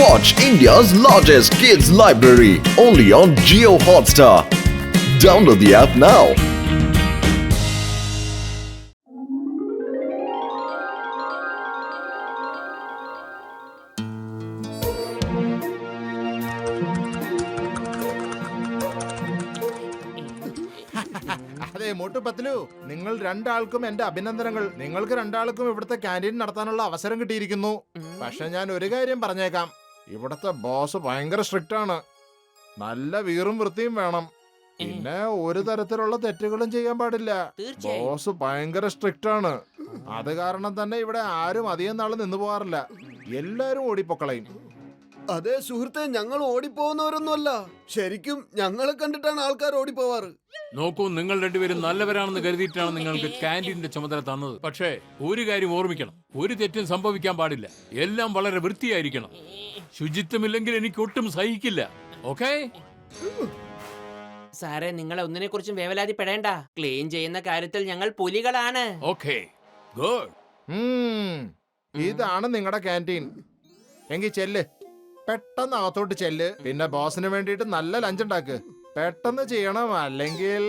Watch India's largest kids library only on Jio Hotstar. Download the app now. അതെ മോട്ടു പത്ലു, നിങ്ങൾ രണ്ടാൾക്കും എന്റെ അഭിനന്ദനങ്ങൾ. നിങ്ങൾക്ക് രണ്ടാൾക്കും ഇവിടുത്തെ ക്യാൻറ്റീൻ നടത്താനുള്ള അവസരം കിട്ടിയിരിക്കുന്നു. പക്ഷെ ഞാൻ ഒരു കാര്യം പറഞ്ഞേക്കാം, ഇവിടുത്തെ ബോസ് ഭയങ്കര സ്ട്രിക്റ്റ് ആണ്. നല്ല വീറും വൃത്തിയും വേണം. പിന്നെ ഒരു തരത്തിലുള്ള തെറ്റുകളും ചെയ്യാൻ പാടില്ല. ബോസ് ഭയങ്കര സ്ട്രിക്റ്റ് ആണ്. അത് കാരണം തന്നെ ഇവിടെ ആരും അധികം നാള് നിന്ന് പോകാറില്ല. എല്ലാരും ഓടിപ്പൊക്കളയും. അതെ സുഹൃത്തെ, ഞങ്ങൾ ഓടിപ്പോകുന്നവരൊന്നുമല്ല. ശരിക്കും ഞങ്ങളെ കണ്ടിട്ടാണ് ആൾക്കാർ ഓടിപ്പോവാറ്. നോക്കൂ, നിങ്ങൾ രണ്ടുപേരും നല്ലവരാണെന്ന് കരുതിയിട്ടാണ് നിങ്ങൾക്ക് ക്യാൻറ്റീനിന്റെ ചുമതല തന്നത്. പക്ഷേ ഒരു കാര്യം ഓർമ്മിക്കണം, ഒരു തെറ്റും സംഭവിക്കാൻ പാടില്ല. എല്ലാം വളരെ വൃത്തിയായിരിക്കണം. ശുചിത്വമില്ലെങ്കിൽ എനിക്ക് ഒട്ടും സഹിക്കില്ല. ഓക്കേ സാറേ, നിങ്ങളെ ഒന്നിനെ കുറിച്ചും വേവലാതിപ്പെടേണ്ട. ക്ലീൻ ചെയ്യുന്ന കാര്യത്തിൽ ഞങ്ങൾ പുലികളാണ്. Okay good. ഇതാണ് നിങ്ങളുടെ ക്യാൻറ്റീൻ. എങ്കിൽ ചെല്ല്, പെട്ടെന്ന് അകത്തോട്ട് ചെല്ല്. പിന്നെ ബോസിന് വേണ്ടിയിട്ട് നല്ല ലഞ്ച് ഉണ്ടാക്ക്. പെട്ടെന്ന് ചെയ്യണം, അല്ലെങ്കിൽ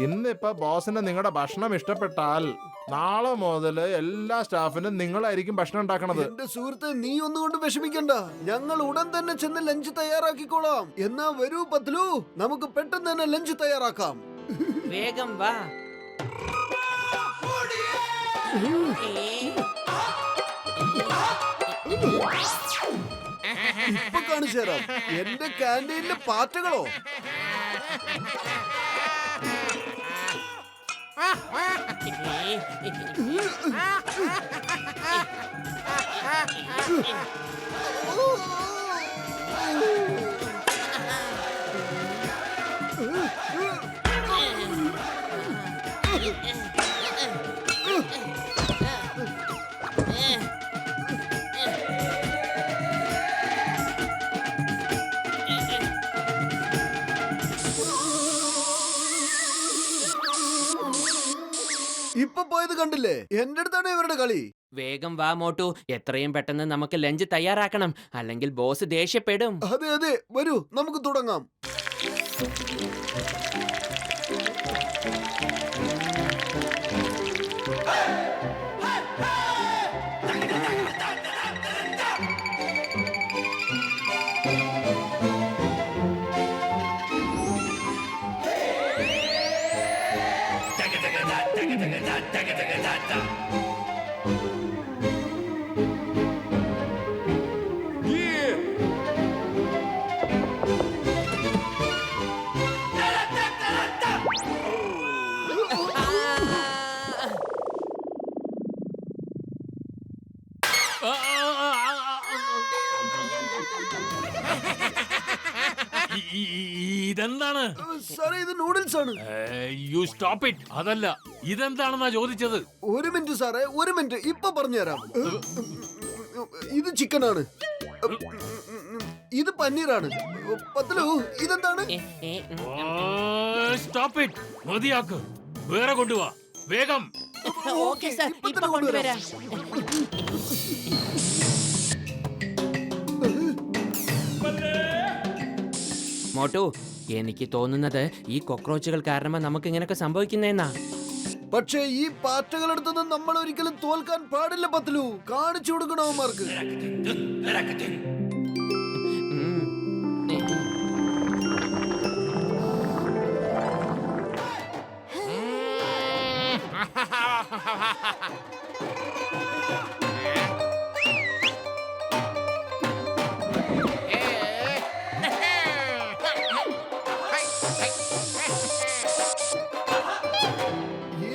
ഇന്നിപ്പോ ബോസിന് നിങ്ങളുടെ ഭക്ഷണം ഇഷ്ടപ്പെട്ടാൽ നാളെ മുതൽ എല്ലാ സ്റ്റാഫിനും നിങ്ങളായിരിക്കും ഭക്ഷണം ഉണ്ടാക്കണത്. എന്റെ സുഹൃത്തെ, നീ ഒന്നുകൊണ്ട് വിഷമിക്കണ്ട. ഞങ്ങൾ ഉടൻ തന്നെ ചെന്ന് ലഞ്ച് തയ്യാറാക്കിക്കോളാം. എന്നാ വരൂ പത്ലു, നമുക്ക് പെട്ടെന്ന് തന്നെ ലഞ്ച് തയ്യാറാക്കാം. വേഗം വാ. ഇപ്പൊ കാണിച്ചു തരാം എന്റെ ക്യാൻറ്റീനിലെ പാറ്റകളോ. ഇപ്പൊ പോയത് കണ്ടില്ലേ? എന്റെ അടുത്താണ് ഇവരുടെ കളി. വേഗം വാ മോട്ടു, എത്രയും പെട്ടെന്ന് നമുക്ക് ലഞ്ച് തയ്യാറാക്കണം, അല്ലെങ്കിൽ ബോസ് ദേഷ്യപ്പെടും. അതെ അതെ, വരൂ നമുക്ക് തുടങ്ങാം. ഇതെന്താണ് സാറേ, ഇത് നൂഡിൽസ് ആണ്. You stop it. അതല്ല, ഇതെന്താണെന്നാ ചോദിച്ചത്. ഒരു മിനിറ്റ് സാറേ, ഒരു മിനിറ്റ്, ഇപ്പൊ പറഞ്ഞുതരാം. ഇത് ചിക്കൻ ആണ്. ഇത് പന്നീറാണ്. പത്ലു, ഇതെന്താണ്? Stop it. മതിയാക്ക്. വേറെ കൊണ്ടുവാ വേഗം. ഓക്കേ സർ, ഇപ്പൊ കൊണ്ടുവരാം. മോട്ടു, എനിക്ക് തോന്നുന്നത് ഈ കോക്രോച്ചുകൾ കാരണം നമുക്ക് ഇങ്ങനെയൊക്കെ സംഭവിക്കുന്നേന്നാ. പക്ഷേ ഈ പാറ്റകളെടുത്തൊന്നും നമ്മൾ ഒരിക്കലും തോൽക്കാൻ പാടില്ല പത്ലു. കാണിച്ചു കൊടുക്കണവന്മാർക്ക്.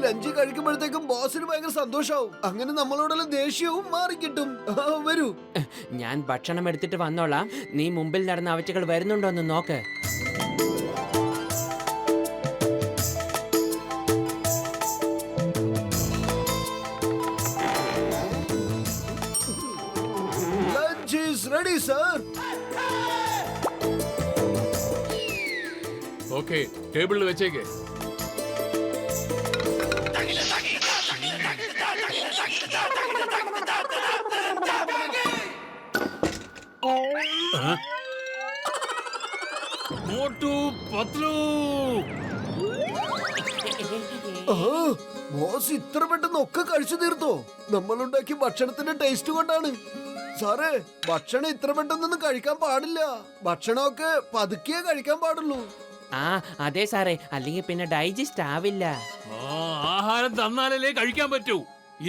ലഞ്ച് കഴിക്കുമ്പോഴത്തേക്കും ബോസിന് ഭയങ്കര സന്തോഷാവും. അങ്ങനെ നമ്മളോടുള്ള ദേഷ്യവും മാറിക്കിട്ടും. വരൂ, ഞാൻ ഭക്ഷണം എടുത്തിട്ട് വന്നോളാം. നീ മുമ്പിൽ നടന്ന അവറ്റകൾ വരുന്നുണ്ടോ എന്ന് നോക്ക്. Lunch is ready sir. Okay, ടേബിളിൽ വെച്ചേക്ക്. മോട്ടു പത്ലു ആ, ബോസ് ഇത്ര പെട്ടെന്ന് ഒക്കെ കഴിച്ചു തീർത്തോ? നമ്മളുണ്ടാക്കിയ ഭക്ഷണത്തിന്റെ ടേസ്റ്റ് കൊണ്ടാണ്. സാറേ, ഭക്ഷണം ഇത്ര പെട്ടെന്നൊന്നും കഴിക്കാൻ പാടില്ല. ഭക്ഷണമൊക്കെ പതുക്കിയേ കഴിക്കാൻ പാടുള്ളൂ. ആ അതെ സാറേ, അല്ലെങ്കിൽ പിന്നെ ഡൈജസ്റ്റ് ആവില്ല. ആഹാരം തന്നാലല്ലേ കഴിക്കാൻ പറ്റൂ.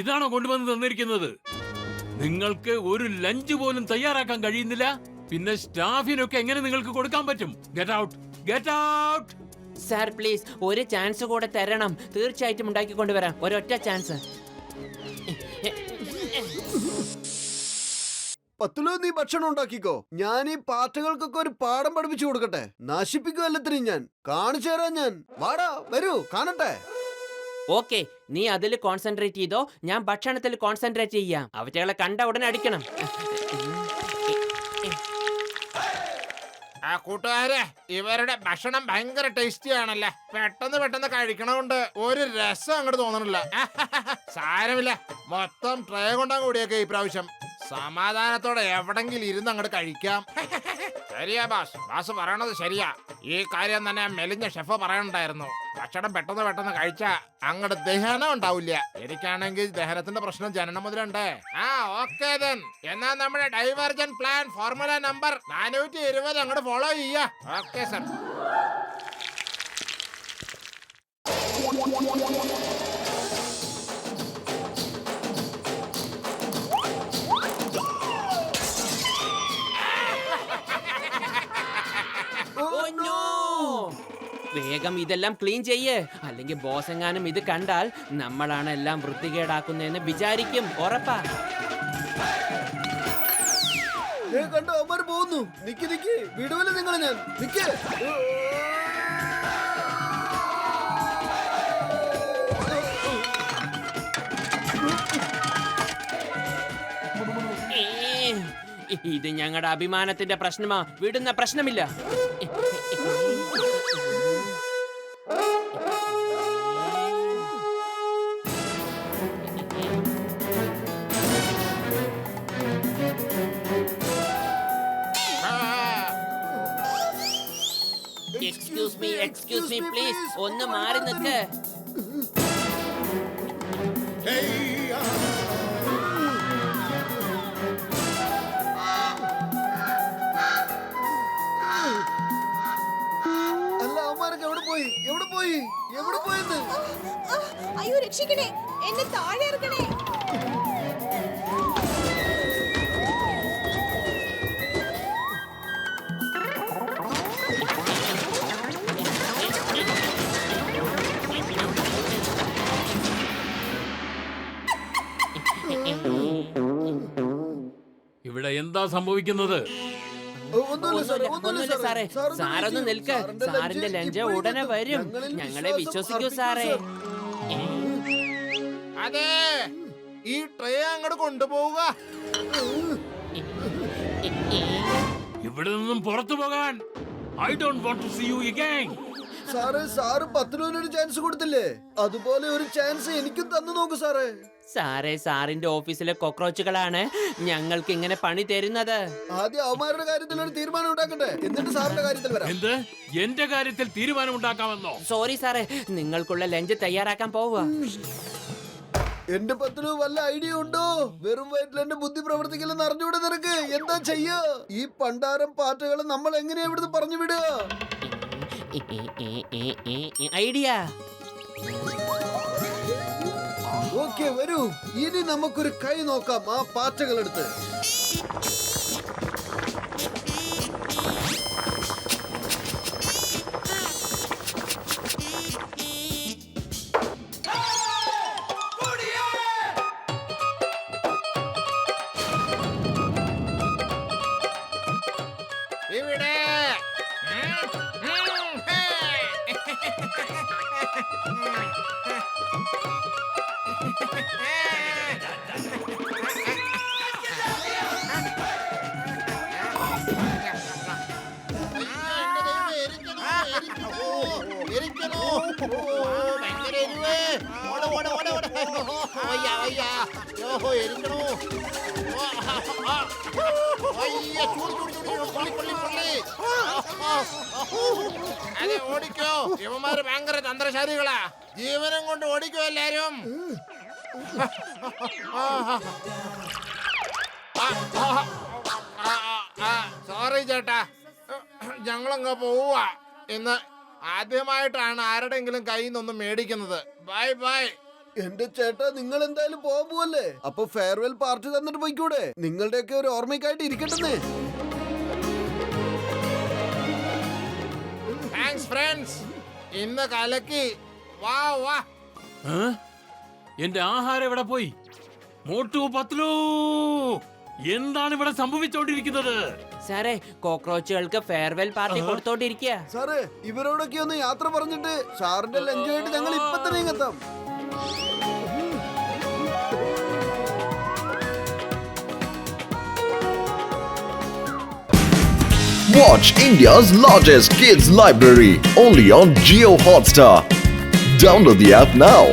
ഇതാണോ കൊണ്ടുവന്ന് തന്നിരിക്കുന്നത്? നിങ്ങൾക്ക് ഒരു ലഞ്ച് പോലും തയ്യാറാക്കാൻ കഴിയുന്നില്ല. പിന്നെ സ്റ്റാഫിനൊക്കെ എങ്ങനെ നിങ്ങൾക്ക് കൊടുക്കാൻ പറ്റും? Get out, get out. Sir please ഒരു ചാൻസ് കൂടെ തരണം. തീർച്ചയായിട്ടും ഉണ്ടാക്കി കൊണ്ടുവരാം, ഒരൊറ്റ ചാൻസ്. പത്തുലോ, നീ ഭക്ഷണം ഉണ്ടാക്കിക്കോ. ഞാൻ ഈ പാറ്റകൾക്കൊക്കെ ഒരു പാഠം പഠിപ്പിച്ചു കൊടുക്കട്ടെ. നശിപ്പിക്കും എല്ലാത്തിനും ഞാൻ. കാണിച്ചു തരാം ഞാൻ. വാടാ, വരൂ, കാണട്ടെ. ഓക്കെ, നീ അതിൽ കോൺസെൻട്രേറ്റ് ചെയ്തോ, ഞാൻ ഭക്ഷണത്തിൽ കോൺസെൻട്രേറ്റ് ചെയ്യാം. അവറ്റകളെ കണ്ട ഉടനെ അടിക്കണം. ആ കൂട്ടുകാരെ, ഇവരുടെ ഭക്ഷണം ഭയങ്കര ടേസ്റ്റി ആണല്ലേ. പെട്ടെന്ന് കഴിക്കണോണ്ട് ഒരു രസം അങ്ങോട്ട് തോന്നണില്ല. സാരമില്ല, മൊത്തം ട്രേ കൊണ്ടാ കൂടിയൊക്കെ ഈ പ്രാവശ്യം. സമാധാനത്തോടെ എവിടെങ്കിലും ഇരുന്ന് അങ്ങോട്ട് കഴിക്കാം. ശരിയാ ബാസ് പറയണത് ശരിയാ. ഈ കാര്യം തന്നെ മെലിഞ്ഞ ഷെഫ് പറയണ്ടായിരുന്നു. ഭക്ഷണം പെട്ടെന്ന് കഴിച്ചാ അങ്ങോട്ട് ദഹനം ഉണ്ടാവില്ല. എനിക്കാണെങ്കിൽ ദഹനത്തിന്റെ പ്രശ്നം ജനനം മുതലുണ്ട്. ആ ഓക്കെ ദെൻ, എന്നാ നമ്മുടെ ഡൈവർജൻ പ്ലാൻ ഫോർമുല നമ്പർ 420 അങ്ങോട്ട് ഫോളോ ചെയ്യാ. Okay sir. വേഗം ഇതെല്ലാം ക്ലീൻ ചെയ്യേ, അല്ലെങ്കിൽ ബോസ് എങ്ങാനും ഇത് കണ്ടാൽ നമ്മളാണ് എല്ലാം വൃത്തികേടാക്കുന്നതെന്ന് വിചാരിക്കും. ഉറപ്പാ. കണ്ടോ, അവന്മാര് പോകുന്നു. നിക്ക് വിടുവല്ല നിങ്ങളെ ഞാൻ. നിക്ക്. ഇത് ഞങ്ങളുടെ അഭിമാനത്തിന്റെ പ്രശ്നമാ, വിടുന്ന പ്രശ്നമില്ല. എക്സ്ക്യൂസ് മീ പ്ലീസ്, ഒന്ന് മാറി നിൽക്ക്. അല്ല, അവന്മാരൊക്കെ എവിടെ പോയെന്ന്? അയ്യോ, രക്ഷിക്കണേ, എന്നെ താഴെ ഇറക്കണേ. ഇവിടെ എന്താ സംഭവിക്കുന്നത്? ഒന്നുമില്ല സാറേ, സാറൊന്ന് നിൽക്ക്. സാറിന്റെ ലഞ്ച് ഉടനെ വരും, ഞങ്ങളെ വിശ്വസിക്കൂ സാറേ. അതെ, ഈ ട്രേ അങ്ങോട്ട് കൊണ്ടുപോവുക. ഇവിടെ നിന്നും പുറത്തു പോകാൻ. I don't want to see you again. Sir പത്തുലൂനൊരു ചാൻസ് കൊടുത്തില്ലേ? അതുപോലെ ഒരു ചാൻസ് എനിക്കും തന്നു നോക്കൂ സാറേ. സാറിന്റെ ഓഫീസിലെ കോക്രോച്ചുകളാണ് ഞങ്ങൾക്ക് ഇങ്ങനെ പണി തരുന്നത്. ആദ്യം അവന്മാരുടെ കാര്യത്തിൽ ഒരു തീരുമാനം ഉണ്ടാക്കട്ടെ, എന്നിട്ട് സാറിന്റെ കാര്യത്തിൽ വരാം. എന്ത്? എന്റെ കാര്യത്തിൽ തീരുമാനം ഉണ്ടാക്കാമെന്നോ? സോറി സാറേ, നിങ്ങൾക്കുള്ള ലഞ്ച് തയ്യാറാക്കാൻ പോവുക. എന്റെ പത്തിലു വല്ല ഐഡിയ ഉണ്ടോ? വെറും വയറ്റിൽ എന്റെ ബുദ്ധി പ്രവർത്തിക്കില്ലെന്ന് അറിഞ്ഞൂടെ നിനക്ക്? എന്താ ചെയ്യാ? ഈ പണ്ടാരം പാറ്റകളെ നമ്മൾ എങ്ങനെയാ ഇവിടുന്ന് പറഞ്ഞു വിടുക? ഐഡിയ. ഓക്കെ, വരൂ. ഇനി നമുക്കൊരു കൈ നോക്കാം ആ പാറ്റകളെടുത്ത്. ഇവിടെ അയ്യ, ചൂട്, ചൂട്, ചൂട്, ചൂട്, പൊള്ളി, പൊള്ളി, പൊള്ളി. അതെ, ഓടിക്കോ. ഇവന്മാര് ഭയങ്കര തന്ത്രശാലികളാ. ജീവനം കൊണ്ട് ഓടിക്കോ എല്ലാരും. സോറി ചേട്ടാ, ഞങ്ങളങ്ങ് പോവാ. ഇന്ന് ആദ്യമായിട്ടാണ് ആരുടെങ്കിലും കയ്യിൽ നിന്നൊന്നും മേടിക്കുന്നത്. Bye bye. എന്റെ ചേട്ടാ, നിങ്ങൾ എന്തായാലും പോകാൻ പോവല്ലേ? അപ്പൊ ഫെയർവെൽ പാർട്ടി തന്നിട്ട് പോയിക്കൂടെ? നിങ്ങളുടെയൊക്കെ ഒരു ഓർമ്മയ്ക്കായിട്ട് ഇരിക്കട്ടെ. താങ്ക്സ് ഫ്രണ്ട്സ്, ഇന്ന് കലക്കി. വാ വാ. എന്റെ ആഹാരം എവിടെ പോയി? മോട്ടു പത്ലു, എന്താണ് ഇവിടെ സംഭവിച്ചോണ്ടിരിക്കുന്നത്? സാറേ, കോക്രോച്ചുകൾക്ക് ഫെയർവെൽ പാർട്ടി കൊടുത്തോണ്ടിരിക്കുക. സാറേ, ഇവരോടൊക്കെ ഒന്ന് യാത്ര പറഞ്ഞിട്ട് സാറിന്റെ ലഞ്ചുമായിട്ട് ഞങ്ങൾ ഇപ്പൊ തന്നെ ഇങ്ങെത്താം. Watch India's largest kids library only on Geo Hotstar. Download the app now.